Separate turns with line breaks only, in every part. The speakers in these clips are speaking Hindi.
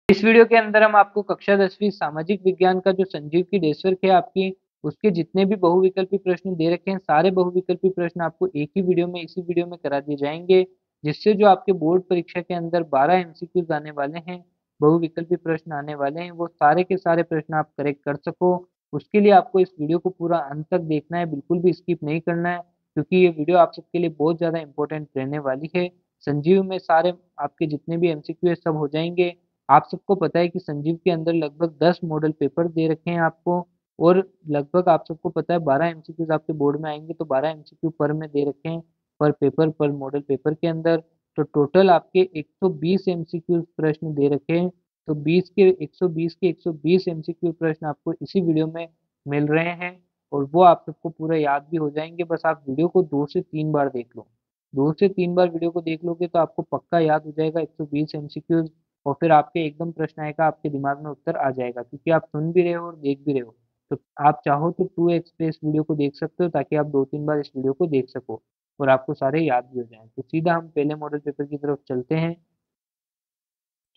इस वीडियो के अंदर हम आपको कक्षा 10वीं सामाजिक विज्ञान का जो संजीव की डेस्क वर्क है आपकी, उसके जितने भी बहुविकल्पी प्रश्न दे रखे हैं, सारे बहुविकल्पी प्रश्न आपको एक ही वीडियो में इसी वीडियो में करा दिए जाएंगे, जिससे जो आपके बोर्ड परीक्षा के अंदर 12 एमसीक्यूज आने वाले हैं, बहुविकल्पी प्रश्न आने वाले हैं, वो सारे के सारे प्रश्न आप करेक्ट कर सको। उसके लिए आपको इस वीडियो को पूरा अंत तक देखना है, बिल्कुल भी स्किप नहीं करना है, क्योंकि ये वीडियो आप सबके लिए बहुत ज़्यादा इंपॉर्टेंट रहने वाली है। संजीव में सारे आपके जितने भी एमसीक्यू है सब हो जाएंगे। आप सबको पता है कि संजीव के अंदर लगभग 10 मॉडल पेपर दे रखे हैं आपको, और लगभग आप सबको पता है 12 एमसीक्यूज आपके बोर्ड में आएंगे, तो 12 एमसीक्यू पर में दे रखे हैं, पर पेपर पर मॉडल पेपर के अंदर। तो टोटल आपके 120 एमसीक्यू प्रश्न दे रखे हैं। तो 120 एमसीक्यू प्रश्न आपको इसी वीडियो में मिल रहे हैं, और वो आप सबको पूरा याद भी हो जाएंगे। बस आप वीडियो को 2 से 3 बार देख लो, 2 से 3 बार वीडियो को देख लोगे तो आपको पक्का याद हो जाएगा 120 एमसीक्यूज, और फिर आपके एकदम प्रश्न आएगा, आपके दिमाग में उत्तर आ जाएगा, क्योंकि आप सुन भी रहे हो और देख भी रहे हो। तो आप चाहो तो 2x पे इस वीडियो को देख सकते हो, ताकि आप 2-3 बार इस वीडियो को देख सको और आपको सारे याद भी हो जाएं। तो सीधा हम पहले मॉडल पेपर की तरफ चलते हैं।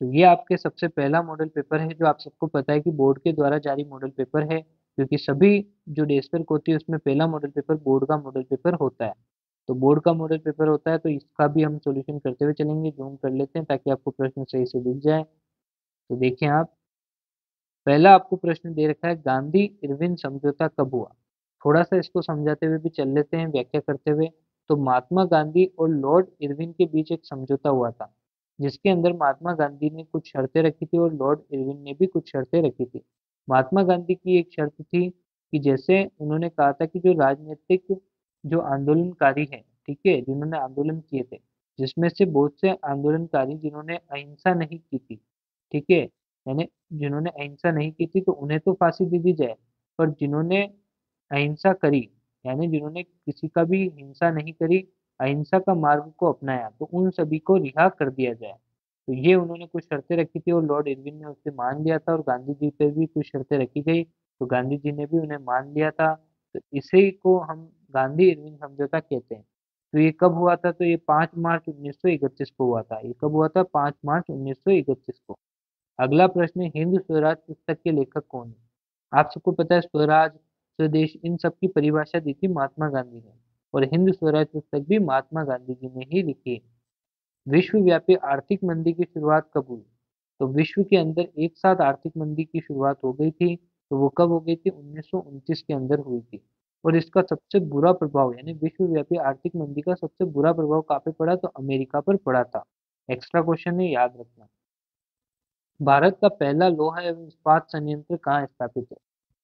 तो ये आपके सबसे पहला मॉडल पेपर है, जो आप सबको पता है कि बोर्ड के द्वारा जारी मॉडल पेपर है, क्योंकि सभी जो डेस्क वर्क होती है उसमें पहला मॉडल पेपर बोर्ड का मॉडल पेपर होता है। तो बोर्ड का मॉडल पेपर होता है, तो इसका भी हम सॉल्यूशन करते हुए चलेंगे। जूम कर लेते हैं ताकि आपको प्रश्न सही से दिख जाए। तो देखिए आप, पहला आपको प्रश्न दे रखा है, गांधी इरविन समझौता कब हुआ। थोड़ा सा इसको समझाते हुए भी चल लेते हैं, व्याख्या करते हुए। तो महात्मा गांधी और लॉर्ड इरविन के बीच एक समझौता हुआ था, जिसके अंदर महात्मा गांधी ने कुछ शर्तें रखी थी और लॉर्ड इरविन ने भी कुछ शर्तें रखी थी। महात्मा गांधी की एक शर्त थी कि जैसे उन्होंने कहा था कि जो राजनीतिक जो आंदोलनकारी हैं, ठीक है, जिन्होंने आंदोलन किए थे, जिसमें से बहुत से आंदोलनकारी जिन्होंने अहिंसा नहीं की थी, ठीक है, यानी जिन्होंने अहिंसा नहीं की थी तो उन्हें तो फांसी दे दी जाए, पर जिन्होंने अहिंसा करी, यानी जिन्होंने किसी का भी हिंसा नहीं करी, अहिंसा का मार्ग को अपनाया, तो उन सभी को रिहा कर दिया जाए। तो ये उन्होंने कुछ शर्तें रखी थी और लॉर्ड इरविन ने उसे मान लिया था, और गांधी जी पे भी कुछ शर्तें रखी गई, तो गांधी जी ने भी उन्हें मान लिया था। तो इसी को हम गांधी इरविन समझौता कहते हैं। तो ये कब हुआ था, तो ये 5 मार्च 1931 को हुआ था। ये कब हुआ था, 5 मार्च 1931 को। अगला प्रश्न है, हिंद स्वराज पुस्तक के लेखक कौन है। आप सबको पता है स्वराज, स्वदेश, इन सब की परिभाषा दी थी महात्मा गांधी ने, और हिंद स्वराज पुस्तक भी महात्मा गांधी जी ने ही लिखी है। विश्वव्यापी आर्थिक मंदी की शुरुआत कब हुई। तो विश्व के अंदर एक साथ आर्थिक मंदी की शुरुआत हो गई थी, तो वो कब हो गई थी, 1929 के अंदर हुई थी। और इसका सबसे बुरा प्रभाव, यानी विश्वव्यापी आर्थिक मंदी का सबसे बुरा प्रभाव कहाँ पे पड़ा, तो अमेरिका पर पड़ा था। एक्स्ट्रा क्वेश्चन है, याद रखना। भारत का पहला लोहा एवं इस्पात संयंत्र कहाँ स्थापित है।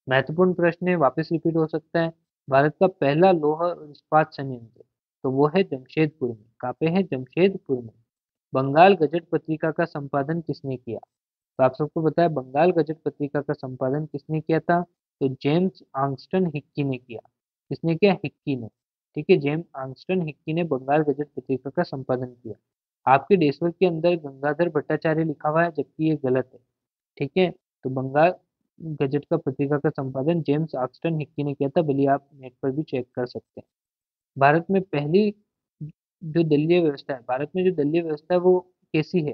महत्वपूर्ण प्रश्न है, वापस रिपीट हो सकता है। भारत का पहला लोहा और इस्पात संयंत्र, तो वो है जमशेदपुर में। कहाँ पे है, जमशेदपुर में। बंगाल गजट पत्रिका का संपादन किसने किया। तो आप सबको पता है बंगाल गजट पत्रिका का संपादन किसने किया था, तो जेम्स आंगस्टन हिक्की ने किया। किसने किया, हिक्की ने। ठीक है, जेम्स आंगस्टन हिक्की ने बंगाल गजट पत्रिका का संपादन किया। आपके देशवर के अंदर गंगाधर भट्टाचार्य लिखा हुआ है, जबकि ये गलत है। ठीक है, तो बंगाल गजट का पत्रिका का संपादन जेम्स आक्सटन हिक्की ने किया था, भले आप नेट पर भी चेक कर सकते हैं। भारत में पहली जो दलीय व्यवस्था है, भारत में जो दलीय व्यवस्था है वो कैसी है।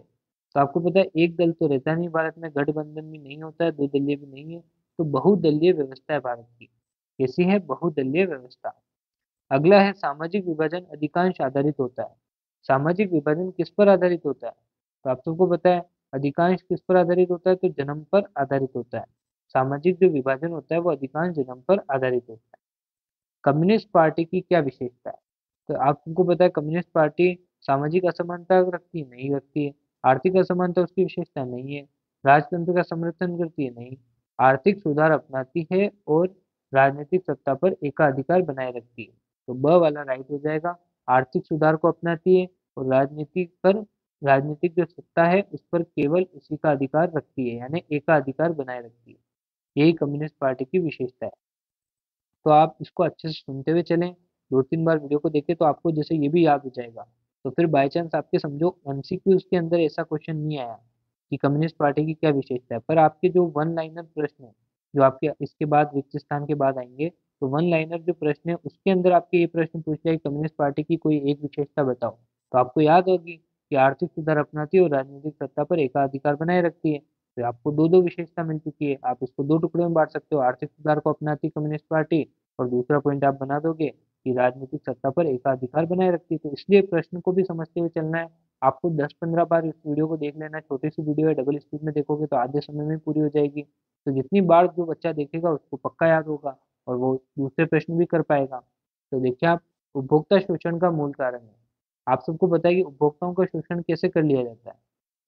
तो आपको पता है एक दल तो रहता नहीं भारत में, गठबंधन भी नहीं होता है, दो दलीय भी नहीं है, तो बहुदलीय व्यवस्था है भारत की। कैसी है, बहुदलीय व्यवस्था। अगला है, सामाजिक विभाजन अधिकांश आधारित होता है। सामाजिक विभाजन किस पर आधारित होता है, तो आप सबको पता है अधिकांश किस पर आधारित होता है, तो जन्म पर आधारित होता है। सामाजिक जो विभाजन होता है वो अधिकांश जन्म पर आधारित होता है। कम्युनिस्ट पार्टी की क्या विशेषता है, तो आपको पता है कम्युनिस्ट पार्टी सामाजिक असमानता रखती है, नहीं रखती है। आर्थिक असमानता उसकी विशेषता नहीं है। राजतंत्र का समर्थन करती है, नहीं। आर्थिक सुधार अपनाती है और राजनीतिक सत्ता पर एकाधिकार बनाए रखती है। तो ब वाला राइट हो जाएगा। आर्थिक सुधार को अपनाती है और राजनीतिक जो सत्ता है उस पर केवल उसी का अधिकार रखती है, यानी एकाधिकार बनाए रखती है। यही कम्युनिस्ट पार्टी की विशेषता है। तो आप इसको अच्छे से सुनते हुए चलें, 2-3 बार वीडियो को देखें, तो आपको जैसे ये भी याद हो जाएगा। तो फिर बाई चांस आपके समझो एमसीक्यूज के अंदर ऐसा क्वेश्चन नहीं आया कि कम्युनिस्ट पार्टी की क्या विशेषता है, पर आपके जो वन लाइनर प्रश्न है, जो आपके इसके बाद रिक्त स्थान के बाद आएंगे, तो वन लाइनर जो प्रश्न है उसके अंदर आपके ये प्रश्न पूछ लिया कि कम्युनिस्ट पार्टी की कोई एक विशेषता बताओ, तो आपको याद होगी कि आर्थिक सुधार अपनाती है और राजनीतिक सत्ता पर एकाधिकार बनाए रखती है। तो आपको दो दो विशेषता मिल चुकी है, आप इसको दो टुकड़े में बांट सकते हो। आर्थिक सुधार को अपनाती कम्युनिस्ट पार्टी, और दूसरा पॉइंट आप बना दोगे कि राजनीतिक सत्ता पर एकाधिकार बनाए रखती है। तो इसलिए प्रश्न को भी समझते हुए चलना है। आपको 10-15 बार इस वीडियो को देख लेना है, छोटी सी वीडियो है, डबल स्पीड में देखोगे तो आधे समय में पूरी हो जाएगी। तो जितनी बार जो बच्चा देखेगा उसको पक्का याद होगा और वो दूसरे प्रश्न भी कर पाएगा। तो देखिए आप, उपभोक्ता शोषण का मूल कारण है। आप सबको पता है कि उपभोक्ताओं का शोषण कैसे कर लिया जाता है।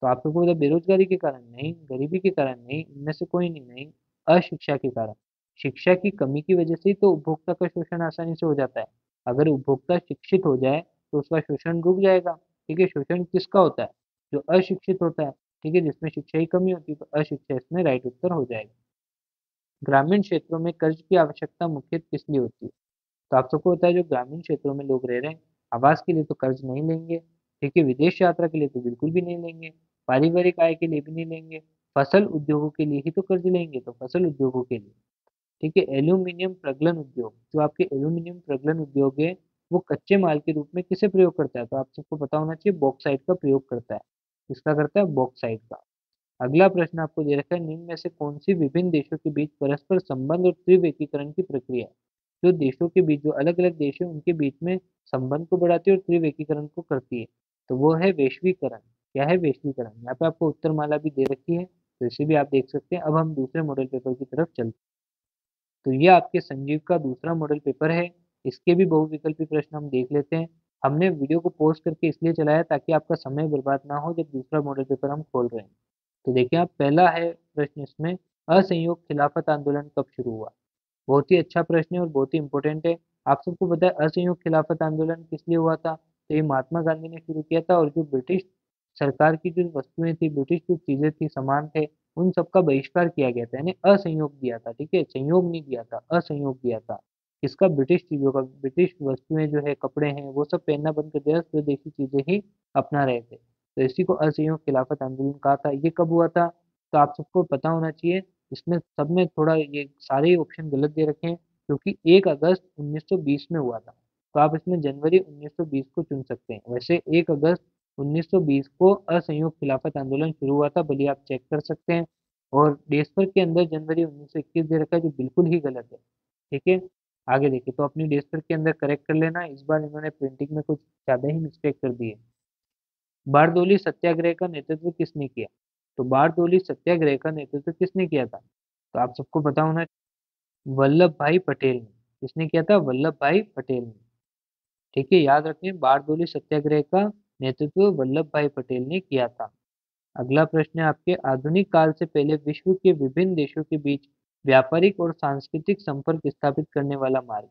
तो आप सबको पता है, बेरोजगारी के कारण नहीं, गरीबी के कारण नहीं, इनमें से कोई नहीं, नहीं, अशिक्षा के कारण। शिक्षा की कमी की वजह से ही तो उपभोक्ता का शोषण आसानी से हो जाता है। अगर उपभोक्ता शिक्षित हो जाए तो उसका शोषण रुक जाएगा। ठीक है, शोषण किसका होता है? जो अशिक्षित होता है। ठीक है, जिसमें शिक्षा की कमी होती है, तो अशिक्षा इसमें राइट उत्तर हो जाएगा। ग्रामीण क्षेत्रों में कर्ज की आवश्यकता मुख्यतः किस लिए होती है? तो आप सबको पता है, जो ग्रामीण क्षेत्रों में लोग रह रहे हैं, आवास के लिए तो कर्ज नहीं लेंगे। ठीक है, विदेश यात्रा के लिए तो बिल्कुल भी नहीं लेंगे, पारिवारिक आय के लिए भी नहीं लेंगे, फसल उद्योगों के लिए ही तो कर्ज लेंगे, तो फसल उद्योगों के लिए। ठीक है, एल्यूमीनियम प्रगलन उद्योग, जो आपके एल्यूमीनियम प्रगलन उद्योग है, वो कच्चे माल के रूप में किसे प्रयोग करता है? तो आप सबको पता होना चाहिए, बॉक्साइट का प्रयोग करता है। किसका करता है? बॉक्साइट का। अगला प्रश्न आपको दे रखा है, निम्न में से कौन सी विभिन्न देशों के बीच परस्पर संबंध और तीव्र एकीकरण की प्रक्रिया है? जो देशों के बीच, जो अलग अलग देश है उनके बीच में संबंध को बढ़ाती है और तीव्र एकीकरण को करती है, तो वो है वैश्वीकरण। क्या है? वैश्वीकरण। यहाँ पे आपको उत्तर माला भी दे रखी है, तो इसे भी आप देख सकते हैं। अब हम दूसरे मॉडल पेपर की तरफ चलते हैं। तो ये आपके संजीव का दूसरा मॉडल पेपर है। इसके भी बहुविकल्पी प्रश्न हम देख लेते हैं। हमने वीडियो को पॉज करके इसलिए चलाया ताकि आपका समय बर्बाद ना हो जब दूसरा मॉडल पेपर हम खोल रहे हैं। तो देखिए आप, पहला है प्रश्न इसमें, असहयोग खिलाफत आंदोलन कब शुरू हुआ? बहुत ही अच्छा प्रश्न है और बहुत ही इंपॉर्टेंट है। आप सबको पता है असहयोग खिलाफत आंदोलन किस लिए हुआ था? तो ये महात्मा गांधी ने शुरू किया था, और जो ब्रिटिश सरकार की जो वस्तुएं थी, ब्रिटिश जो चीजें थी, सामान थे, उन सबका बहिष्कार किया गया था, यानी असहयोग दिया था। ठीक है, संयोग नहीं दिया था, असहयोग दिया था। किसका? ब्रिटिश चीजों का। ब्रिटिश वस्तुएं जो है, कपड़े हैं, वो सब पहनना बंद कर दिया, स्वदेशी चीजें ही अपना रहे थे। तो इसी को असहयोग खिलाफत आंदोलन कहा था। ये कब हुआ था? तो आप सबको पता होना चाहिए। इसमें सब में थोड़ा, ये सारे ही ऑप्शन गलत दे रखे हैं, क्योंकि 1 अगस्त 1920 में हुआ था। तो आप इसमें जनवरी 1920 को चुन सकते हैं। वैसे 1 अगस्त 1920 को असहयोग खिलाफत आंदोलन शुरू हुआ था, भले आप चेक कर सकते हैं। और देश भर के अंदर जनवरी 1921 दे रखा है, जो बिल्कुल ही गलत है। ठीक है, आगे देखिए, तो अपनी देश भर के अंदर करेक्ट कर लेना। इस बार इन्होंने प्रिंटिंग में कुछ ज्यादा ही मिस्टेक कर दी है। बारदोली सत्याग्रह का नेतृत्व किसने किया? तो बारदोली सत्याग्रह का नेतृत्व किसने किया था? तो आप सबको पता होना, वल्लभ भाई पटेल ने। किसने किया था? वल्लभ भाई पटेल ने। ठीक है, याद रखें, बारदोली सत्याग्रह का नेतृत्व वल्लभ भाई पटेल ने किया था। अगला प्रश्न है आपके, आधुनिक काल से पहले विश्व के विभिन्न देशों के बीच व्यापारिक और सांस्कृतिक संपर्क स्थापित करने वाला मार्ग।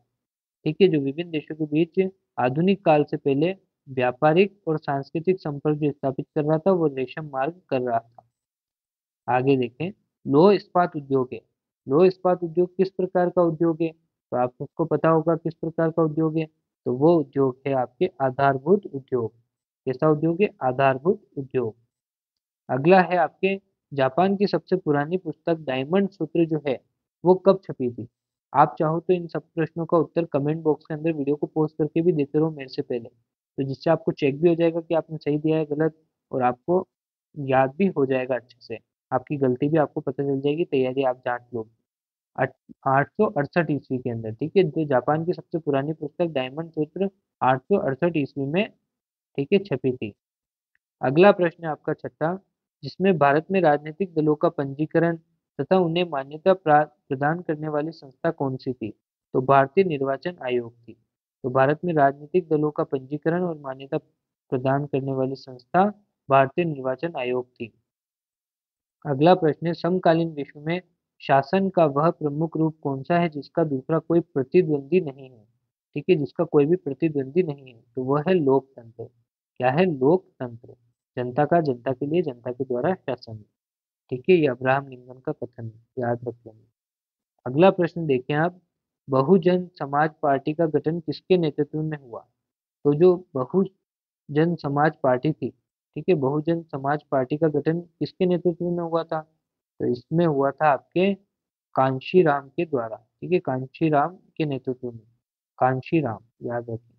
ठीक है, जो विभिन्न देशों के बीच आधुनिक काल से पहले व्यापारिक और सांस्कृतिक संपर्क जो स्थापित कर रहा था, वो रेशम मार्ग कर रहा था। आगे देखें, लौह इस्पात उद्योग है। लौह इस्पात उद्योग किस प्रकार का उद्योग है? तो आप सबको पता होगा किस प्रकार का उद्योग है। तो वो उद्योग है आपके आधारभूत उद्योग। कैसा उद्योग है? आधारभूत उद्योग। अगला है आपके, जापान की सबसे पुरानी पुस्तक डायमंड सूत्र जो है, वो कब छपी थी? आप चाहो तो इन सब प्रश्नों का उत्तर कमेंट बॉक्स के अंदर वीडियो को पोस्ट करके भी देते रहो मेरे से पहले, तो जिससे आपको चेक भी हो जाएगा कि आपने सही दिया है गलत, और आपको याद भी हो जाएगा अच्छे से। आपकी गलती भी आपको पता चल जाएगी, तैयारी आप जांच लोगे। 868 ईस्वी के अंदर, ठीक है, जो जापान की सबसे पुरानी पुस्तक डायमंड सूत्र 868 ईस्वी में, ठीक है, छपी थी। अगला प्रश्न है आपका छठा, जिसमें भारत में राजनीतिक दलों का पंजीकरण तथा उन्हें मान्यता प्रदान करने वाली संस्था कौन सी थी? तो भारतीय निर्वाचन आयोग थी। तो भारत में राजनीतिक दलों का पंजीकरण और मान्यता प्रदान करने वाली संस्था भारतीय निर्वाचन आयोग थी। अगला प्रश्न है, समकालीन विश्व में शासन का वह प्रमुख रूप कौन सा है जिसका दूसरा कोई प्रतिद्वंदी नहीं है? ठीक है, जिसका कोई भी प्रतिद्वंदी नहीं है, तो वह है लोकतंत्र। क्या है? लोकतंत्र। जनता का, जनता के लिए, जनता के द्वारा शासन। ठीक है, ये अब्राहम लिंकन का कथन है, याद रख लेंगे। अगला प्रश्न देखें आप, बहुजन समाज पार्टी का गठन किसके नेतृत्व में हुआ? तो जो बहुजन समाज पार्टी थी, ठीक है, बहुजन समाज पार्टी का गठन किसके नेतृत्व में हुआ था? तो इसमें हुआ था आपके कांशीराम के द्वारा। ठीक है, कांशीराम के नेतृत्व में। कांशीराम, याद रखें।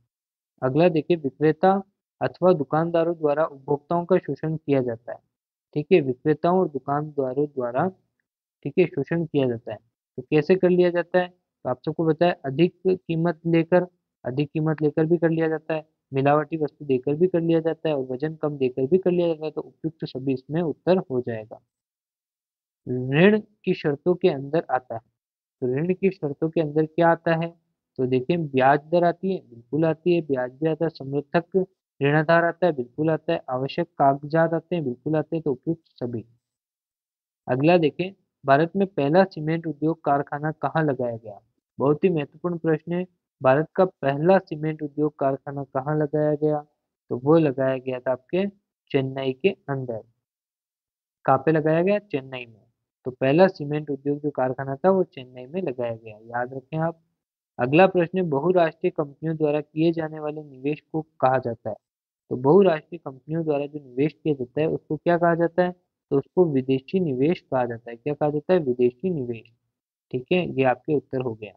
अगला देखिए, विक्रेता अथवा दुकानदारों द्वारा उपभोक्ताओं का शोषण किया जाता है। ठीक है, विक्रेताओं और दुकानदारों द्वारा, ठीक है, शोषण किया जाता है। तो कैसे कर लिया जाता है? तो आप सबको पता है, अधिक कीमत लेकर भी कर लिया जाता है, मिलावटी वस्तु देकर भी कर लिया जाता है और वजन कम देकर भी कर लिया जाता है। तो उपयुक्त सभी इसमें उत्तर हो जाएगा। ऋण की शर्तों के अंदर आता है, तो ऋण की शर्तों के अंदर क्या आता है? तो देखिए, ब्याज दर आती है, बिल्कुल आती है, ब्याज भी आता है, समर्थक ऋणाधार आता है, बिल्कुल आता है, आवश्यक कागजात आते हैं, बिल्कुल आते हैं। तो उपयुक्त सभी। अगला देखें, भारत में पहला सीमेंट उद्योग कारखाना कहाँ लगाया गया? बहुत ही महत्वपूर्ण प्रश्न है। भारत का पहला सीमेंट उद्योग कारखाना कहाँ लगाया गया? तो वो लगाया गया था आपके चेन्नई के अंदर। कहाँ पे लगाया गया? चेन्नई में। तो पहला सीमेंट उद्योग जो कारखाना था वो चेन्नई में लगाया गया, याद रखें आप। अगला प्रश्न, बहुराष्ट्रीय कंपनियों द्वारा किए जाने वाले निवेश को कहा जाता है? तो बहुराष्ट्रीय कंपनियों द्वारा जो निवेश किया जाता है उसको क्या कहा जाता है? तो उसको विदेशी निवेश कहा जाता है। क्या कहा जाता है? विदेशी निवेश। ठीक है, ये आपके उत्तर हो गया।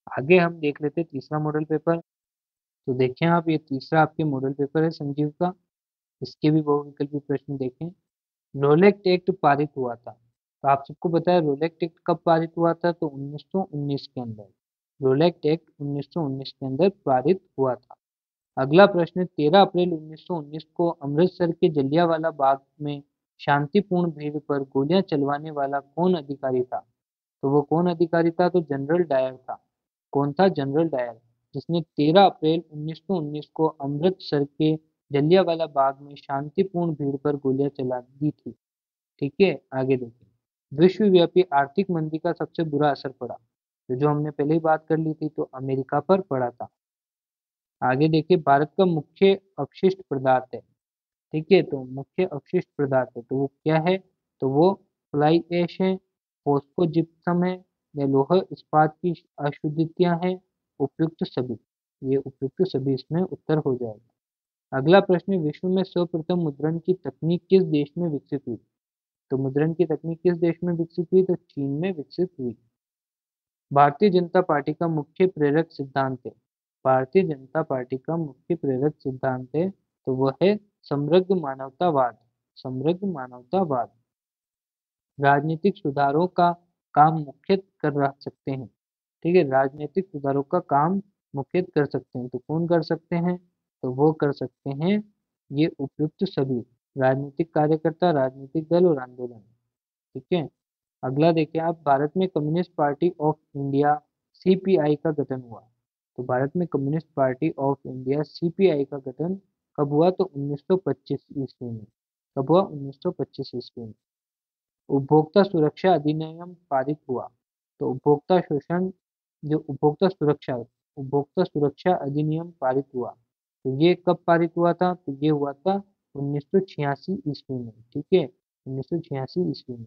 आगे हम देख लेते हैं तीसरा मॉडल पेपर। तो देखें आप, ये तीसरा आपके मॉडल पेपर है संजीव का। इसके भी बहुविकल्पी प्रश्न देखें। रोलेक्ट एक्ट पारित हुआ था, तो आप सबको पता है रोलेक्ट एक्ट कब पारित हुआ था? तो 1919 के अंदर। रोलेक्ट एक्ट 1919 के अंदर पारित हुआ था। अगला प्रश्न, 13 अप्रैल 1919 को अमृतसर के जलियांवाला बाग में शांतिपूर्ण भीड़ पर गोलियां चलवाने वाला कौन अधिकारी था? तो वो कौन अधिकारी था? तो जनरल डायर था। कौन था? जनरल डायर, जिसने 13 अप्रैल 1919 को अमृतसर के जलियांवाला बाग में शांतिपूर्ण भीड़ पर गोलियां चला दी थी। ठीक है, आगे देखिए। विश्वव्यापी आर्थिक मंदी का सबसे बुरा असर पड़ा, तो जो हमने पहले ही बात कर ली थी, तो अमेरिका पर पड़ा था। आगे देखिए, भारत का मुख्य अपशिष्ट पदार्थ है। ठीक है, तो मुख्य अपशिष्ट पदार्थ है तो वो क्या है? तो वो फ्लाई ऐश है, फोस्फोजिप्सम है, या लौह इस्पात की अशुद्धियां हैं। उपयुक्त सभी। ये उपयुक्त सभी इसमें उत्तर हो जाएगा। अगला प्रश्न, विश्व में सर्वप्रथम मुद्रण की तकनीक किस देश में विकसित हुई? तो मुद्रण की तकनीक किस देश में विकसित हुई? तो चीन में विकसित हुई। भारतीय जनता पार्टी का मुख्य प्रेरक सिद्धांत है। भारतीय जनता पार्टी का मुख्य प्रेरक सिद्धांत है, तो वह है समृद्ध मानवतावाद। समृद्ध मानवतावाद। राजनीतिक सुधारों का काम मुख्यतः कर रह सकते हैं। ठीक है, राजनीतिक सुधारों का काम मुख्यतः कर सकते हैं, तो कौन कर सकते हैं? तो वो कर सकते हैं ये उपयुक्त सभी, राजनीतिक कार्यकर्ता, राजनीतिक दल और आंदोलन। ठीक है। अगला देखिए आप, भारत में communist party of India CPI का गठन हुआ। तो भारत में communist party of India CPI का गठन कब हुआ? तो 1925 ईस्वी में। कब हुआ? 1925 ईस्वी में। उपभोक्ता सुरक्षा अधिनियम पारित हुआ। तो उपभोक्ता सुरक्षा अधिनियम पारित हुआ। तो ये कब पारित हुआ था? तो ये हुआ था 1986 ईस्वी में। ठीक है, 1986 ईस्वी में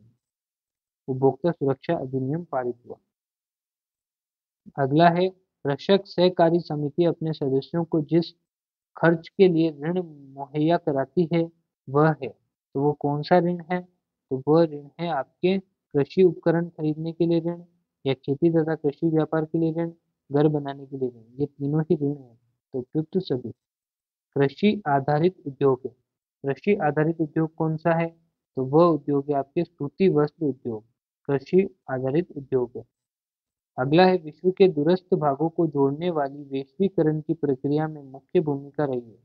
उपभोक्ता सुरक्षा अधिनियम पारित हुआ। अगला है, कृषक सहकारी समिति अपने सदस्यों को जिस खर्च के लिए ऋण मुहैया कराती है वह है, तो वो कौन सा ऋण है? तो वह ऋण है आपके कृषि उपकरण खरीदने के लिए ऋण, या खेती तथा कृषि व्यापार के लिए ऋण, घर बनाने के लिए ऋण। ये तीनों ही ऋण है, तो उपयुक्त सभी। कृषि आधारित उद्योग है। कृषि आधारित उद्योग कौन सा है? तो वह उद्योग है आपके सूती वस्त्र उद्योग। कृषि आधारित उद्योग है। अगला है, विश्व के दूरस्थ भागों को जोड़ने वाली वैश्वीकरण की प्रक्रिया में मुख्य भूमिका रही है।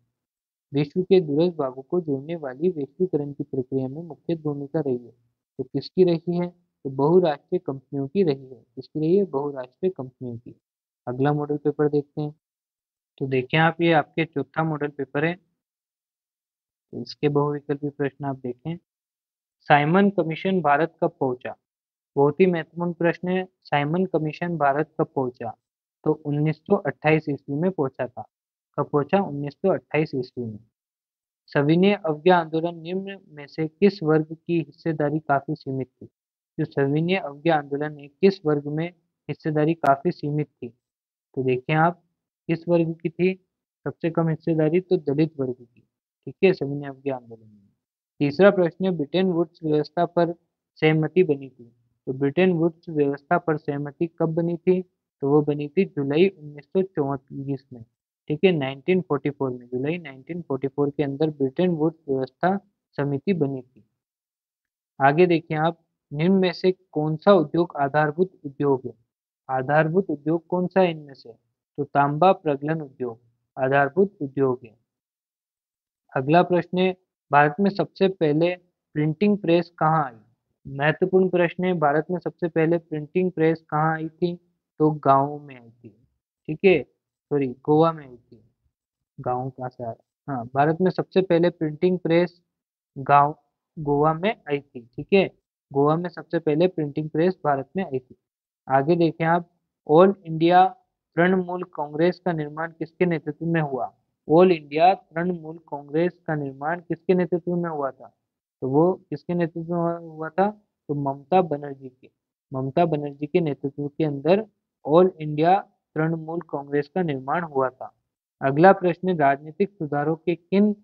विश्व के दूरस्थ भागों को जोड़ने वाली वैश्वीकरण की प्रक्रिया में मुख्य भूमिका रही है, तो किसकी रही है? तो बहुराष्ट्रीय कंपनियों की रही है। किसकी रही है? बहुराष्ट्रीय कंपनियों की। अगला मॉडल पेपर देखते हैं। तो देखें आप, ये आपके चौथा मॉडल पेपर है। तो इसके बहुविकल्पी प्रश्न आप देखें। साइमन कमीशन भारत कब पहुंचा? बहुत ही महत्वपूर्ण प्रश्न है। साइमन कमीशन भारत कब पहुंचा? तो 1928 ईस्वी में पहुंचा था। कब पहुंचा? 1928 ईस्वी में। सविनय अवज्ञा आंदोलन निम्न में से किस वर्ग की हिस्सेदारी काफी सीमित थी? जो सविनय अवज्ञा आंदोलन है, किस वर्ग में हिस्सेदारी काफी सीमित थी? तो देखें आप, किस वर्ग की थी सबसे कम हिस्सेदारी? तो दलित वर्ग की। ठीक है, सविनय अवज्ञा आंदोलन में। तीसरा प्रश्न है, ब्रिटेन वुड्स व्यवस्था पर सहमति बनी थी। तो ब्रिटेन वुड्स व्यवस्था पर सहमति कब बनी थी? तो वो बनी थी जुलाई 1934 में। ठीक है, 1944 में, जुलाई 1944 के अंदर ब्रिटेन वुड्स व्यवस्था समिति बनी थी। आगे देखिए आप, निम्न में से कौन सा उद्योग आधारभूत उद्योग है? आधारभूत उद्योग कौन सा है इनमें से? तो तांबा प्रगलन उद्योग आधारभूत उद्योग है। अगला प्रश्न है, भारत में सबसे पहले प्रिंटिंग प्रेस कहाँ आई? महत्वपूर्ण प्रश्न है, भारत में सबसे पहले प्रिंटिंग प्रेस कहाँ आई थी? तो गाँव में आई थी। ठीक है, सॉरी, गोवा में आई थी। गाँव कहाँ से आया? हाँ, भारत में सबसे पहले प्रिंटिंग प्रेस गाँव गोवा में आई थी। ठीक है, गोवा में सबसे पहले प्रिंटिंग प्रेस भारत में आई थी। आगे देखें आप, ऑल इंडिया तृणमूल कांग्रेस का निर्माण किसके नेतृत्व में हुआ? ऑल इंडिया तृणमूल कांग्रेस का निर्माण किसके नेतृत्व में हुआ था? तो वो किसके नेतृत्व में हुआ था? तो ममता बनर्जी के नेतृत्व के अंदर ऑल इंडिया तृणमूल कांग्रेस का निर्माण हुआ था। अगला प्रश्न, राजनीतिक सुधारों के किन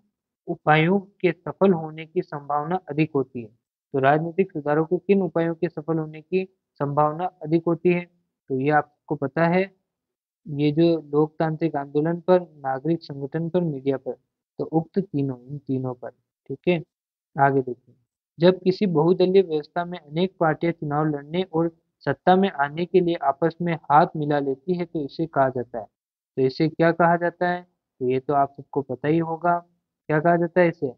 उपायों के सफल होने की संभावना अधिक होती है? तो राजनीतिक सुधारों के किन उपायों के सफल होने की संभावना अधिक होती है? तो ये आपको पता है, ये जो लोकतांत्रिक आंदोलन पर, नागरिक संगठन पर, मीडिया पर, तो उक्त तीनों, इन तीनों पर। ठीक है, आगे देखिए, जब किसी बहुदलीय व्यवस्था में अनेक पार्टियां चुनाव लड़ने और सत्ता में आने के लिए आपस में हाथ मिला लेती है तो इसे कहा जाता है। तो इसे क्या कहा जाता है? तो ये तो आप सबको पता ही होगा, क्या कहा जाता है इसे?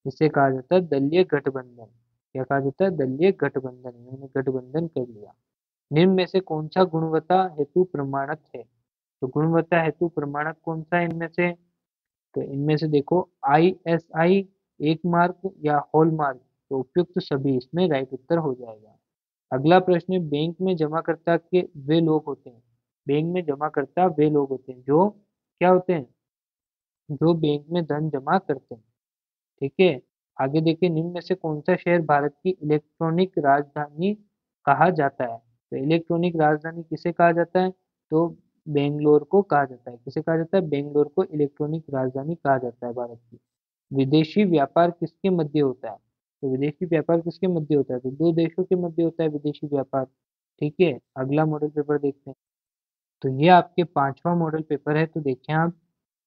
इसे कहा जाता है दलीय गठबंधन। क्या कहा जाता है? दलीय गठबंधन। इन्होंने गठबंधन कर लिया। निम्न में से कौन सा गुणवत्ता हेतु प्रमाणक है? तो गुणवत्ता हेतु प्रमाणक कौन सा है इनमें से? तो इनमें से देखो, ISI, एक मार्क या हॉल मार्क, तो उपयुक्त सभी, इसमें राइट उत्तर हो जाएगा। अगला प्रश्न है, बैंक में जमाकर्ता के वे लोग होते हैं, बैंक में जमाकर्ता वे लोग होते हैं जो क्या होते हैं? जो बैंक में धन जमा करते हैं। ठीक है, आगे देखिए, निम्न में से कौन सा शहर भारत की इलेक्ट्रॉनिक राजधानी कहा जाता है? तो इलेक्ट्रॉनिक राजधानी किसे कहा जाता है? तो बेंगलोर को कहा जाता है। किसे कहा जाता है? बेंगलोर को इलेक्ट्रॉनिक राजधानी कहा जाता है भारत की। विदेशी व्यापार किसके मध्य होता है? तो विदेशी व्यापार किसके मध्य होता है? तो दो देशों के मध्य होता है विदेशी व्यापार। ठीक है, अगला मॉडल पेपर देखते हैं। तो ये आपके पांचवा मॉडल पेपर है, तो देखिए आप,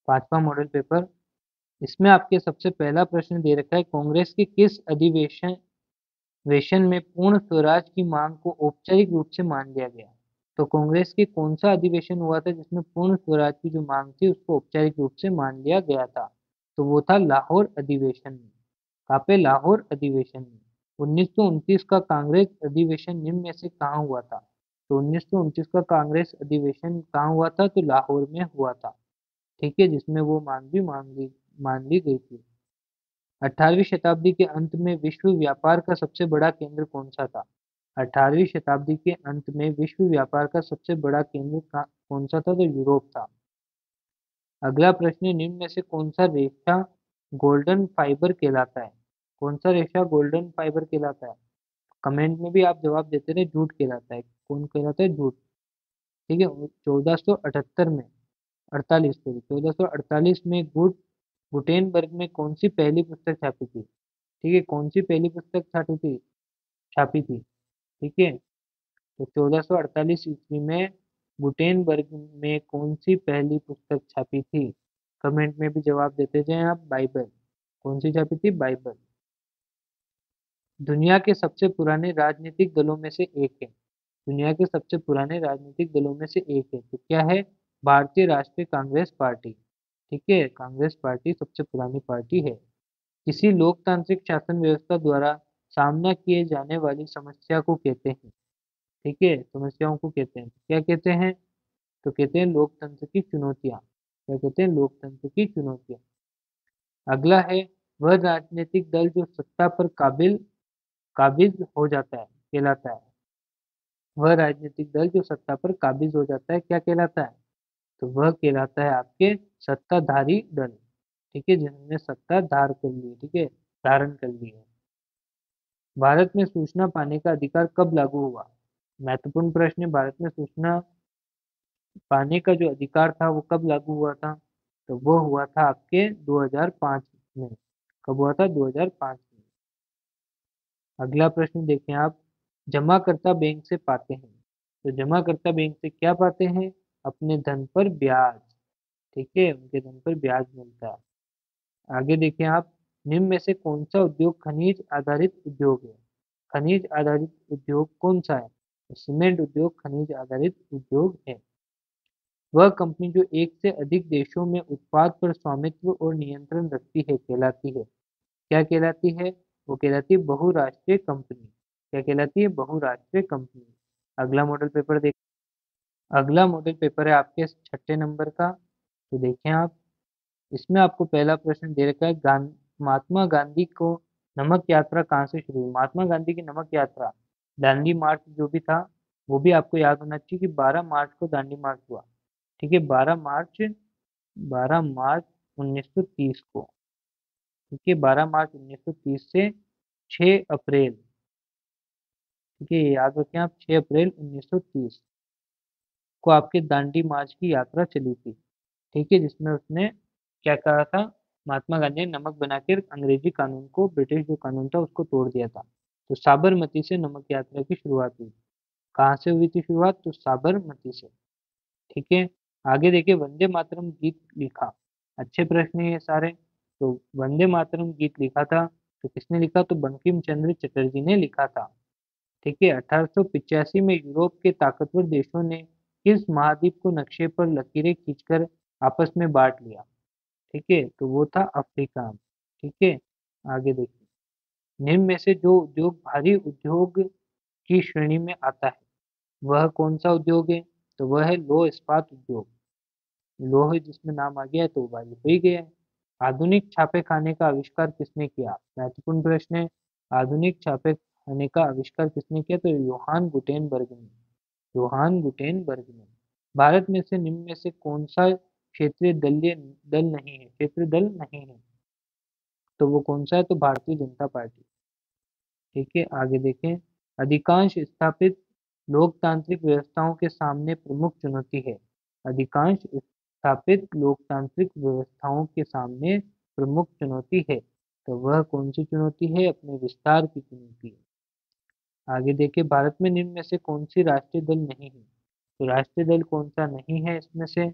पांचवा मॉडल पेपर, इसमें आपके सबसे पहला प्रश्न दे रखा है, कांग्रेस के किस अधिवेशन वेशन में पूर्ण स्वराज की मांग को औपचारिक रूप से मान लिया गया? तो कांग्रेस के कौन सा अधिवेशन हुआ था जिसमें पूर्ण स्वराज की जो मांग थी उसको औपचारिक रूप से मान लिया गया था? तो वो था लाहौर अधिवेशन में। कहाँ पे? लाहौर अधिवेशन में। 1929 का कांग्रेस अधिवेशन निम्न में से कहाँ हुआ था? तो 1929 का कांग्रेस अधिवेशन कहाँ हुआ था? तो लाहौर में हुआ था। ठीक है, जिसमें वो मांग भी मान ली गई थी। 18वीं शताब्दी के अंत में विश्व व्यापार का सबसे बड़ा केंद्र कौन सा था? 18वीं शताब्दी के अंत में विश्व व्यापार का सबसे बड़ा केंद्र कौन सा था? तो यूरोप था। अगला प्रश्न, निम्न में से कौन सा रेशा गोल्डन फाइबर कहलाता है? कौन सा रेशा गोल्डन फाइबर कहलाता है? कमेंट में भी आप जवाब देते रहे, जूट कहलाता है। कौन कहलाता है? जूट। ठीक है, 1478 में, 48 सॉरी, 1448 में गुटेनबर्ग में कौन सी पहली पुस्तक छापी थी? ठीक है, कौन सी पहली पुस्तक छापी थी? ठीक है, तो 1448 ईस्वी में गुटेनबर्ग में कौन सी पहली पुस्तक छापी थी? कमेंट में भी जवाब देते जाएं आप। बाइबल। कौन सी छापी थी? बाइबल। दुनिया के सबसे पुराने राजनीतिक दलों में से एक है। दुनिया के सबसे पुराने राजनीतिक दलों में से एक है, तो क्या है? भारतीय राष्ट्रीय कांग्रेस पार्टी। ठीक है, कांग्रेस पार्टी सबसे पुरानी पार्टी है। किसी लोकतांत्रिक शासन व्यवस्था द्वारा सामना किए जाने वाली समस्या को कहते हैं। ठीक है, समस्याओं को कहते हैं, क्या कहते हैं? तो कहते हैं लोकतंत्र की चुनौतियां। क्या कहते हैं? लोकतंत्र की चुनौतियां। अगला है, वह राजनीतिक दल जो सत्ता पर काबिज हो जाता है कहलाता है। वह राजनीतिक दल जो सत्ता पर काबिज हो जाता है क्या कहलाता है? तो वह कहलाता है आपके सत्ताधारी दल। ठीक है, जिन्होंने सत्ता धार कर ली, ठीक है, धारण कर ली है। भारत में सूचना पाने का अधिकार कब लागू हुआ? महत्वपूर्ण प्रश्न है, भारत में सूचना पाने का जो अधिकार था वो कब लागू हुआ था? तो वो हुआ था आपके 2005 में। कब हुआ था? 2005 में। अगला प्रश्न देखें आप, जमाकर्ता बैंक से पाते हैं, तो जमाकर्ता बैंक से क्या पाते हैं? अपने धन पर ब्याज। ठीक है, उनके धन पर ब्याज मिलता है। आगे देखें आप, निम्न में से कौन सा उद्योग खनिज आधारित उद्योग है? खनिज आधारित उद्योग कौन सा है? तो सीमेंट उद्योग खनिज आधारित उद्योग है। वह कंपनी जो एक से अधिक देशों में उत्पाद पर स्वामित्व और नियंत्रण रखती है कहलाती है। क्या कहलाती है? वो कहलाती है बहुराष्ट्रीय कंपनी। क्या कहलाती है? बहुराष्ट्रीय कंपनी। अगला मॉडल पेपर देख अगला मॉडल पेपर है आपके 6ठे नंबर का। तो देखें आप, इसमें आपको पहला प्रश्न दे रखा है, महात्मा गांधी को नमक यात्रा कहाँ से शुरू हुई? महात्मा गांधी की नमक यात्रा, दांडी मार्च जो भी था, वो भी आपको याद होना चाहिए कि 12 मार्च को दांडी मार्च हुआ। ठीक है, 12 मार्च 1930 को। ठीक है, 12 मार्च 1930 से 6 अप्रैल, ठीक है, ये याद रखें आप, 6 अप्रैल 1930 को आपके दांडी मार्च की यात्रा चली थी। ठीक है, जिसमें उसने क्या कहा था? महात्मा गांधी ने नमक बनाकर अंग्रेजी कानून को, ब्रिटिश जो कानून था उसको तोड़ दिया था। तो साबरमती से नमक यात्रा की शुरुआत हुई। कहाँ से हुई थी शुरुआत? तो साबरमती से। ठीक है, आगे देखिए, वंदे मातरम गीत लिखा। अच्छे प्रश्न हैं ये सारे। तो वंदे मातरम गीत लिखा था, तो किसने लिखा? तो बंकिम चंद्र चटर्जी ने लिखा था। ठीक है, 1885 में यूरोप के ताकतवर देशों ने किस महाद्वीप को नक्शे पर लकीरें खींचकर आपस में बांट लिया? ठीक है, तो वो था अफ्रीका। ठीक है, आगे देखिए, निम्न में से जो उद्योग भारी उद्योग की श्रेणी में आता है वह कौन सा उद्योग है? तो वह है लौह इस्पात उद्योग। लोहे जिसमें नाम आ गया है तो वायु हो ही गया है। आधुनिक छापे खाने का आविष्कार किसने किया? महत्वपूर्ण प्रश्न है। आधुनिक छापे खाने का आविष्कार किसने किया? तो योहान गुटेनबर्ग ने। योहान गुटेनबर्ग ने। भारत में से निम्न में से कौन सा क्षेत्रीय दलीय दल नहीं है? क्षेत्रीय दल नहीं है, तो वो कौन सा है? तो भारतीय जनता पार्टी। ठीक है, आगे देखें, अधिकांश स्थापित लोकतांत्रिक व्यवस्थाओं के सामने प्रमुख चुनौती है। अधिकांश स्थापित लोकतांत्रिक व्यवस्थाओं के सामने प्रमुख चुनौती है, तो वह कौन सी चुनौती है? अपने विस्तार की चुनौती है। आगे देखिए, भारत में निम्न में से कौन सी राष्ट्रीय दल नहीं है? तो राष्ट्रीय दल कौन सा नहीं है इसमें से?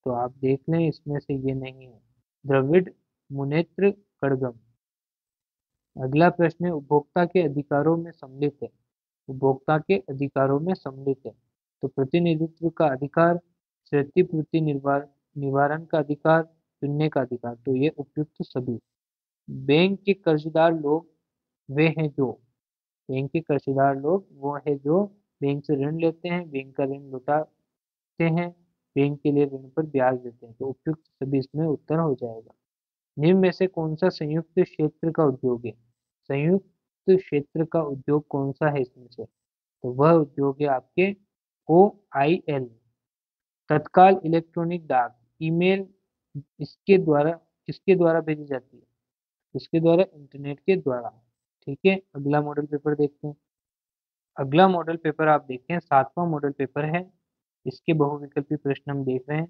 तो आप देख लें, इसमें से ये नहीं है, द्रविड़ मुनेत्र कड़गम। अगला प्रश्न है, उपभोक्ता के अधिकारों में सम्मिलित है। उपभोक्ता के अधिकारों में सम्मिलित है, तो प्रतिनिधित्व का अधिकार, क्षतिपूर्ति निवारण का अधिकार, चुनने का अधिकार, तो ये उपयुक्त सभी। बैंक के कर्जदार लोग वे हैं जो बैंक के कर्जदार लोग वो है जो बैंक से ऋण लेते हैं, बैंक का ऋण लौटाते हैं, बैंक के लिए ऋण पर ब्याज देते हैं, तो उपयुक्त सभी इसमें उत्तर हो जाएगा। निम्न में से कौन सा संयुक्त क्षेत्र का उद्योग है? संयुक्त क्षेत्र का उद्योग कौन सा है इसमें से? तो वह उद्योग है आपके OIL। तत्काल इलेक्ट्रॉनिक डाक, ईमेल, इसके द्वारा किसके द्वारा भेजी जाती है? इसके द्वारा, इंटरनेट के द्वारा। ठीक है, अगला मॉडल पेपर देखते हैं। अगला मॉडल पेपर आप देखें, 7वां मॉडल पेपर है। इसके बहुविकल्पी प्रश्न हम देख रहे हैं।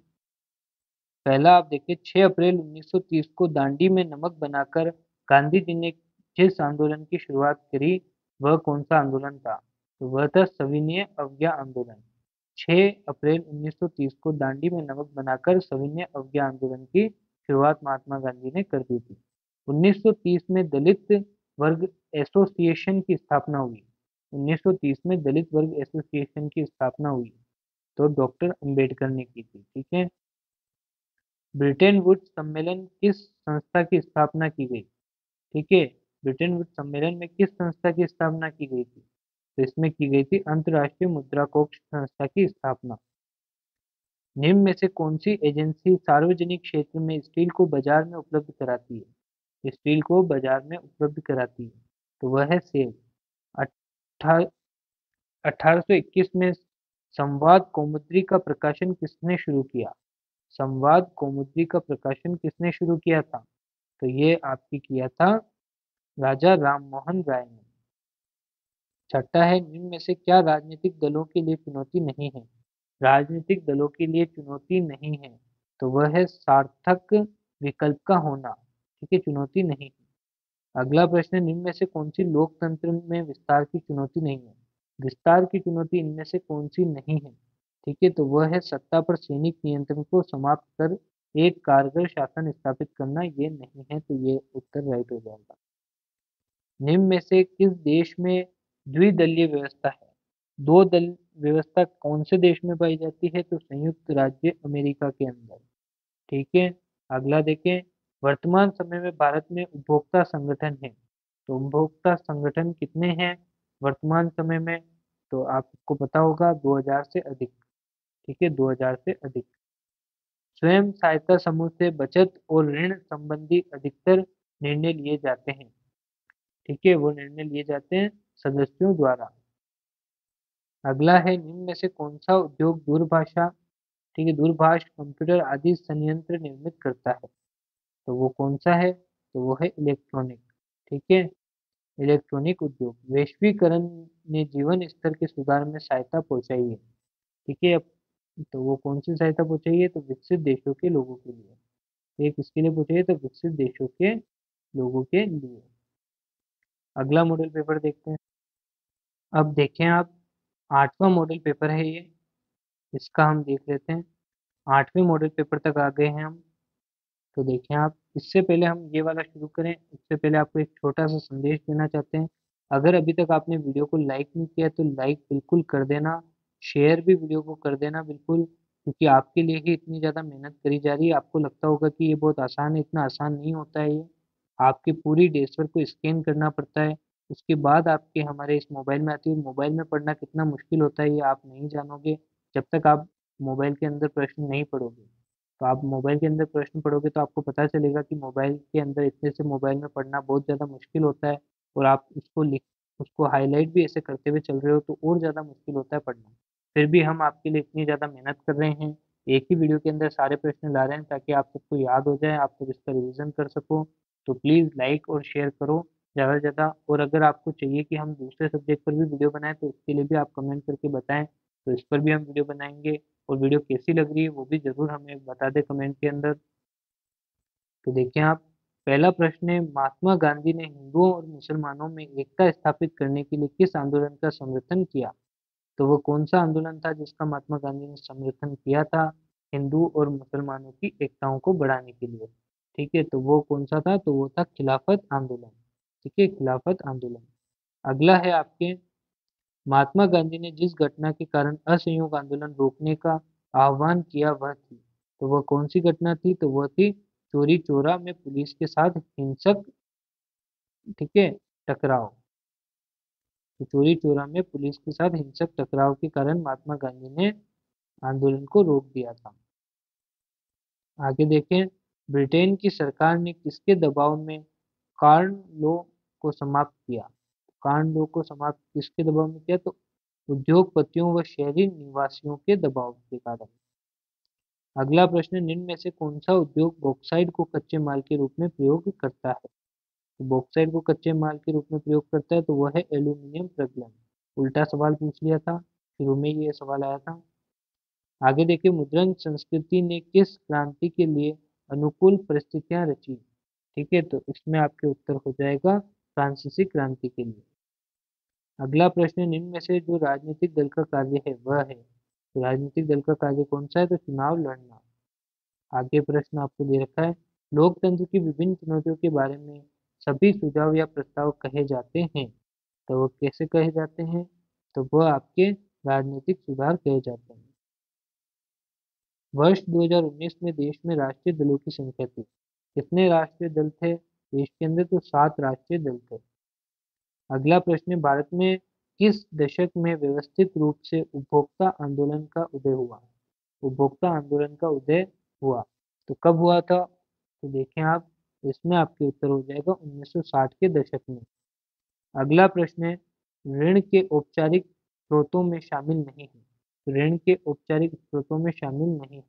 पहला आप देखिए, 6 अप्रैल 1930 को दांडी में नमक बनाकर गांधी जी ने जिस आंदोलन की शुरुआत करी वह कौन सा आंदोलन था? तो वह था सविनय अवज्ञा आंदोलन। 6 अप्रैल 1930 को दांडी में नमक बनाकर सविनय अवज्ञा आंदोलन की शुरुआत महात्मा गांधी ने कर दी थी। 1930 में दलित वर्ग एसोसिएशन की स्थापना हुई। 1930 में दलित वर्ग एसोसिएशन की स्थापना हुई, तो डॉक्टर अंबेडकर ने की थी। ठीक है, ब्रिटेन वुड्स सम्मेलन किस संस्था की स्थापना की गई? ठीक है, ब्रिटेन वुड्स सम्मेलन में किस संस्था की स्थापना की गई थी? तो इसमें की गई थी अंतर्राष्ट्रीय मुद्रा कोष संस्था की स्थापना। निम्न में से कौन सी एजेंसी सार्वजनिक क्षेत्र में स्टील को बाजार में उपलब्ध कराती है? स्टील को बाजार में उपलब्ध कराती है, तो वह है सेल। 1821 में संवाद कौमुदी का प्रकाशन किसने शुरू किया? संवाद कौमुदी का प्रकाशन किसने शुरू किया था? तो ये आपकी किया था राजा राममोहन राय ने। छठा है, निम्न में से क्या राजनीतिक दलों के लिए चुनौती नहीं है? राजनीतिक दलों के लिए चुनौती नहीं है, तो वह है सार्थक विकल्प का होना। ठीक है, चुनौती नहीं है। अगला प्रश्न है, निम्न में से कौन सी लोकतंत्र में विस्तार की चुनौती नहीं है? विस्तार की चुनौती इनमें से कौन सी नहीं है? ठीक है, तो वह है सत्ता पर सैनिक नियंत्रण को समाप्त कर एक कारगर शासन स्थापित करना ये नहीं है, तो ये उत्तर राइट हो जाएगा। निम्न में से किस देश में द्विदलीय व्यवस्था है? दो दल व्यवस्था कौन से देश में पाई जाती है? तो संयुक्त राज्य अमेरिका के अंदर। ठीक है, अगला देखें। वर्तमान समय में भारत में उपभोक्ता संगठन है, तो उपभोक्ता संगठन कितने हैं वर्तमान समय में? तो आपको पता होगा 2000 से अधिक। ठीक है, 2000 से अधिक। स्वयं सहायता समूह से बचत और ऋण संबंधी अधिकतर निर्णय लिए जाते हैं। ठीक है, वो निर्णय लिए जाते हैं सदस्यों द्वारा। अगला है, निम्न में से कौन सा उद्योग दूरभाषा, ठीक है, दूरभाष कंप्यूटर आदि संयंत्र निर्मित करता है? तो वो कौन सा है? तो वो है इलेक्ट्रॉनिक। ठीक है, इलेक्ट्रॉनिक उद्योग। वैश्वीकरण ने जीवन स्तर के सुधार में सहायता पहुंचाई है। ठीक है, तो वो कौन सी सहायता पहुंचाई है? तो विकसित देशों के लोगों के लिए। ये किसके लिए पहुंचाई है? तो विकसित देशों के लोगों के लिए। अगला मॉडल पेपर देखते हैं। अब देखें आप, 8वां मॉडल पेपर है ये, इसका हम देख लेते हैं। 8वें मॉडल पेपर तक आ गए हैं हम। तो देखें आप, इससे पहले हम ये वाला शुरू करें, उससे पहले आपको एक छोटा सा संदेश देना चाहते हैं। अगर अभी तक आपने वीडियो को लाइक नहीं किया तो लाइक बिल्कुल कर देना, शेयर भी वीडियो को कर देना बिल्कुल, क्योंकि आपके लिए ही इतनी ज़्यादा मेहनत करी जा रही है। आपको लगता होगा कि ये बहुत आसान है, इतना आसान नहीं होता है ये। आपकी पूरी डेस्क को स्कैन करना पड़ता है, उसके बाद आपके हमारे इस मोबाइल में आती है। मोबाइल में पढ़ना कितना मुश्किल होता है ये आप नहीं जानोगे जब तक आप मोबाइल के अंदर प्रश्न नहीं पढ़ोगे। तो आप मोबाइल के अंदर प्रश्न पढ़ोगे तो आपको पता चलेगा कि मोबाइल के अंदर इतने से मोबाइल में पढ़ना बहुत ज़्यादा मुश्किल होता है, और आप उसको हाईलाइट भी ऐसे करते हुए चल रहे हो तो और ज़्यादा मुश्किल होता है पढ़ना। फिर भी हम आपके लिए इतनी ज़्यादा मेहनत कर रहे हैं, एक ही वीडियो के अंदर सारे प्रश्न ला रहे हैं ताकि आप सबको याद हो जाए, आप सब इसका रिवीजन कर सको। तो प्लीज़ लाइक और शेयर करो ज़्यादा से ज़्यादा। और अगर आपको चाहिए कि हम दूसरे सब्जेक्ट पर भी वीडियो बनाएं तो उसके लिए भी आप कमेंट करके बताएं, तो इस पर भी हम वीडियो बनाएंगे। और वीडियो कैसी लग रही है वो भी ज़रूर हमें बता दें कमेंट के अंदर। तो देखिए आप, पहला प्रश्न है, महात्मा गांधी ने हिंदुओं और मुसलमानों में एकता स्थापित करने के लिए किस आंदोलन का समर्थन किया? तो वो कौन सा आंदोलन था जिसका महात्मा गांधी ने समर्थन किया था हिंदू और मुसलमानों की एकताओं को बढ़ाने के लिए? ठीक है, तो वो कौन सा था? तो वो था खिलाफत आंदोलन। ठीक है, खिलाफत आंदोलन। अगला है आपके, महात्मा गांधी ने जिस घटना के कारण असहयोग आंदोलन रोकने का आह्वान किया वह थी, तो वह कौन सी घटना थी? तो वह थी चोरी चौरा में पुलिस के साथ हिंसक, ठीक है, टकराव। तो चोरी चौरा में पुलिस के साथ हिंसक टकराव के कारण महात्मा गांधी ने आंदोलन को रोक दिया था। आगे देखें, ब्रिटेन की सरकार ने किसके दबाव में कार्न लॉ को समाप्त किया? कार्न लॉ को समाप्त किसके दबाव में किया? तो उद्योगपतियों व शहरी निवासियों के दबाव के कारण। अगला प्रश्न, निम्न में से कौन सा उद्योग बॉक्साइट को कच्चे माल के रूप में प्रयोग करता है? तो बॉक्साइट को कच्चे माल के रूप में प्रयोग करता है तो वह है एल्यूमिनियम प्रगलन। उल्टा सवाल पूछ लिया था, शुरू में ये सवाल आया था। आगे देखिए, मुद्रण संस्कृति ने किस क्रांति के लिए अनुकूल परिस्थितियां रची? ठीक है, तो इसमें आपके उत्तर हो जाएगा फ्रांसीसी क्रांति के लिए। अगला प्रश्न, निम्न में से जो राजनीतिक दल का कार्य है वह है? तो राजनीतिक दल का कार्य कौन सा है? तो चुनाव लड़ना। आगे प्रश्न आपको दे रखा है, लोकतंत्र की विभिन्न चुनौतियों के बारे में सभी सुझाव या प्रस्ताव कहे जाते हैं, तो वो कैसे कहे जाते हैं? तो वह आपके राजनीतिक सुधार कहे जाते हैं। वर्ष 2019 में देश में राष्ट्रीय दलों की संख्या थी, कितने राष्ट्रीय दल थे देश के अंदर? तो 7 राष्ट्रीय दल थे। अगला प्रश्न है, भारत में किस दशक में व्यवस्थित रूप से उपभोक्ता आंदोलन का उदय हुआ? उपभोक्ता आंदोलन का उदय हुआ, तो कब हुआ था? तो देखें आप, इसमें आपके उत्तर हो जाएगा 1960 के दशक में। अगला प्रश्न है, ऋण के औपचारिक स्रोतों में शामिल नहीं है। ऋण के औपचारिक स्रोतों में शामिल नहीं है,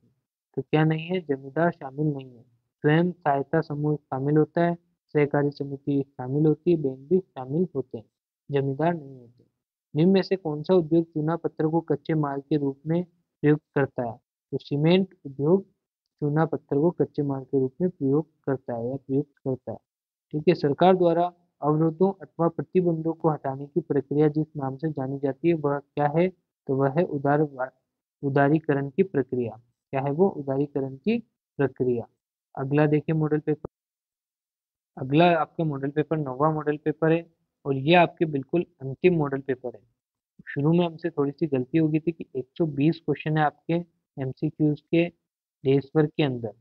तो क्या नहीं है? जमींदार शामिल नहीं है, स्वयं सहायता समूह शामिल होता है, सहकारी समिति शामिल होती है, बैंक भी शामिल होते हैं, जमींदार नहीं होते। निम्न में से कौन सा उद्योग चूना पत्थर को कच्चे माल के रूप में प्रयुक्त करता है? तो सीमेंट उद्योग चूना पत्थर को कच्चे माल के रूप में प्रयोग करता है या प्रयुक्त करता है। ठीक है, सरकार द्वारा अवरोधों अथवा प्रतिबंधों को हटाने की प्रक्रिया जिस नाम से जानी जाती है वह क्या है? तो वह है उदारीकरण की प्रक्रिया। क्या है वो? उदारीकरण की प्रक्रिया। अगला देखिए मॉडल पेपर, अगला आपका मॉडल पेपर 9वां मॉडल पेपर है और ये आपके बिल्कुल अंतिम मॉडल पेपर है। शुरू में हमसे थोड़ी सी गलती हो गई थी कि 120 क्वेश्चन है आपके एमसीक्यूज के डेज वर्क के अंदर,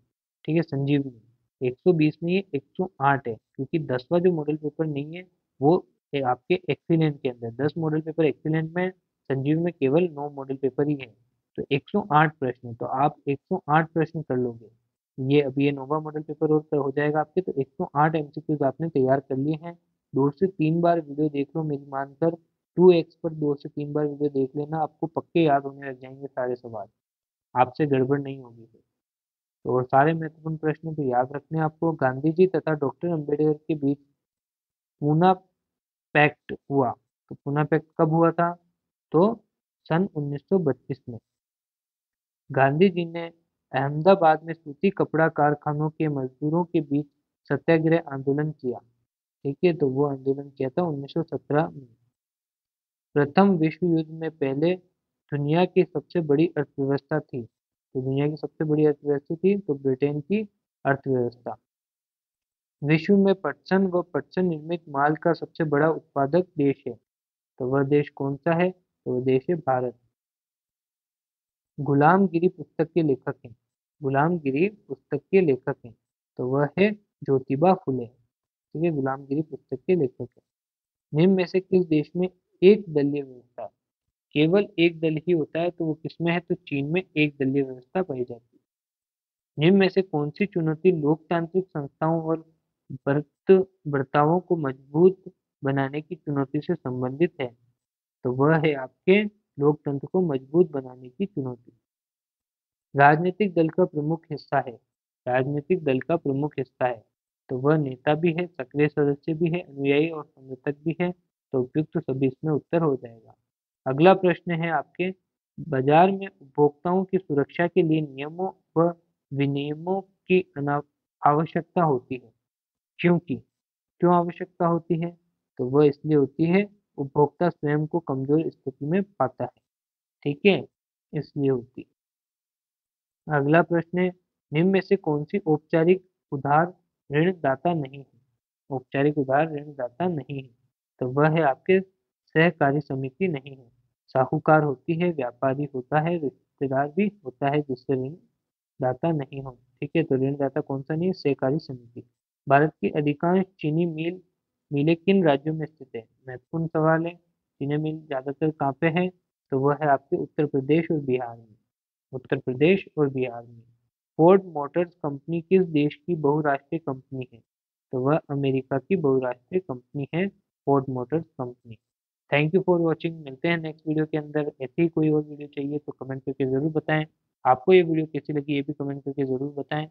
ठीक है संजीवनी 120 नहीं है 108 है, क्योंकि 10वां जो मॉडल पेपर नहीं है वो आपके एक्सीलेंट के अंदर, 10 मॉडल पेपर एक्सीलेंट में, संजीव में केवल 9 मॉडल पेपर ही है। तो 108 प्रश्न है, तो आप 108 प्रश्न कर लोगे। ये अभी ये 9वां मॉडल पेपर और हो जाएगा आपके, तो 108 एमसीक्यूज आपने तैयार कर लिए हैं। 2 से 3 बार वीडियो देख लो मेरी मानकर, 2x पर 2 से 3 बार वीडियो देख लेना, आपको पक्के याद होने लग जाएंगे सारे सवाल, आपसे गड़बड़ नहीं होगी फिर। तो और सारे महत्वपूर्ण प्रश्न तो याद रखने हैं आपको। गांधी जी तथा डॉक्टर अम्बेडकर के बीच पूना पैक्ट हुआ, तो पूना पैक्ट कब हुआ था? तो सन 1932 में। गांधी जी ने अहमदाबाद में सूती कपड़ा कारखानों के मजदूरों के बीच सत्याग्रह आंदोलन किया, ठीक है, तो वो आंदोलन किया था 1917 में। प्रथम विश्व युद्ध में पहले दुनिया की सबसे बड़ी अर्थव्यवस्था थी, तो दुनिया की सबसे बड़ी अर्थव्यवस्था थी तो ब्रिटेन की अर्थव्यवस्था। विश्व में पटसन व पटसन निर्मित माल का सबसे बड़ा उत्पादक देश है, तो वह देश कौन सा है? तो वह देश है भारत। गुलामगिरी पुस्तक के लेखक हैं, गुलामगिरी पुस्तक के लेखक हैं, तो वह है ज्योतिबा फुले, ठीक है, गुलामगिरी पुस्तक के लेखक है। निम्न में से किस देश में एक दलीय व्यवस्था है? केवल एक दल ही होता है, तो वो किसमें है? तो चीन में एक दलीय व्यवस्था पाई जाती है। निम्न में से कौन सी चुनौती लोकतांत्रिक संस्थाओं और बर्त बर्तावों को मजबूत बनाने की चुनौती से संबंधित है? तो वह है आपके लोकतंत्र को मजबूत बनाने की चुनौती। राजनीतिक दल का प्रमुख हिस्सा है, राजनीतिक दल का प्रमुख हिस्सा है, तो वह नेता भी है, सक्रिय सदस्य भी है, अनुयायी और समर्थक भी है, तो उपयुक्त सभी इसमें उत्तर हो जाएगा। अगला प्रश्न है आपके, बाजार में उपभोक्ताओं की सुरक्षा के लिए नियमों व विनियमों की आवश्यकता होती है, क्योंकि क्यों आवश्यकता होती है? तो वह इसलिए होती है, उपभोक्ता स्वयं को कमजोर स्थिति में पाता है, ठीक है, इसलिए होती है। अगला प्रश्न है, निम्न में से कौन सी औपचारिक उधार ऋणदाता नहीं है? औपचारिक उधार ऋणदाता नहीं है, तो वह है आपके सहकारी समिति नहीं है। साहूकार होती है, व्यापारी होता है, रिश्तेदार भी होता है जिससे ऋणदाता नहीं हो, ठीक है, तो ऋणदाता कौन सा नहीं है? सहकारी समिति। भारत की अधिकांश चीनी मिलें किन राज्यों में स्थित है? महत्वपूर्ण सवाल है। चीनी मिल ज्यादातर कहाँ पे है? तो वह है आपके उत्तर प्रदेश और बिहार में, उत्तर प्रदेश और बिहार में। फोर्ड मोटर्स कंपनी किस देश की बहुराष्ट्रीय कंपनी है? तो वह अमेरिका की बहुराष्ट्रीय कंपनी है, Ford Motors company. Thank you for watching, मिलते हैं नेक्स्ट वीडियो के अंदर। ऐसी ही कोई और वीडियो चाहिए तो कमेंट करके जरूर बताएं। आपको ये वीडियो कैसी लगी ये भी कमेंट करके जरूर बताएं।